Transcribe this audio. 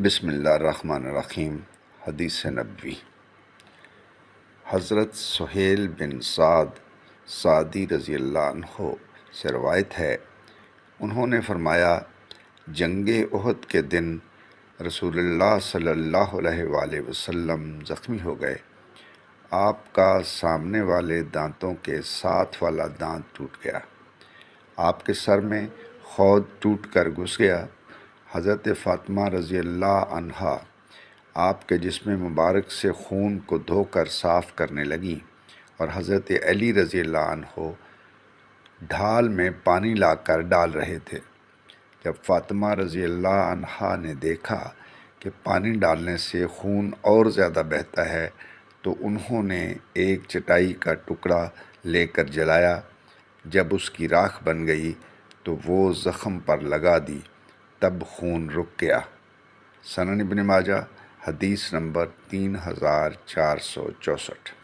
بسم اللہ الرحمن الرحیم۔ حدیث نبوی۔ حضرت سہیل بن سعد سعدی رضی اللہ عنہ سے روایت ہے، انہوں نے فرمایا، جنگ احد کے دن رسول اللہ صلی اللہ علیہ وآلہ وسلم زخمی ہو گئے۔ آپ کا سامنے والے دانتوں کے ساتھ والا دانت ٹوٹ گیا، آپ کے سر میں خود ٹوٹ کر گھس گیا۔ حضرت فاطمہ رضی اللہ عنہا آپ کے جسم مبارک سے خون کو دھو کر صاف کرنے لگیں، اور حضرت علی رضی اللہ عنہ ڈھال میں پانی لا کر ڈال رہے تھے۔ جب فاطمہ رضی اللہ عنہا نے دیکھا کہ پانی ڈالنے سے خون اور زیادہ بہتا ہے تو انہوں نے ایک چٹائی کا ٹکڑا لے کر جلایا۔ جب اس کی راکھ بن گئی تو وہ زخم پر لگا دی، تب خون رک گیا۔ سنن ابن ماجہ، حدیث نمبر 3464۔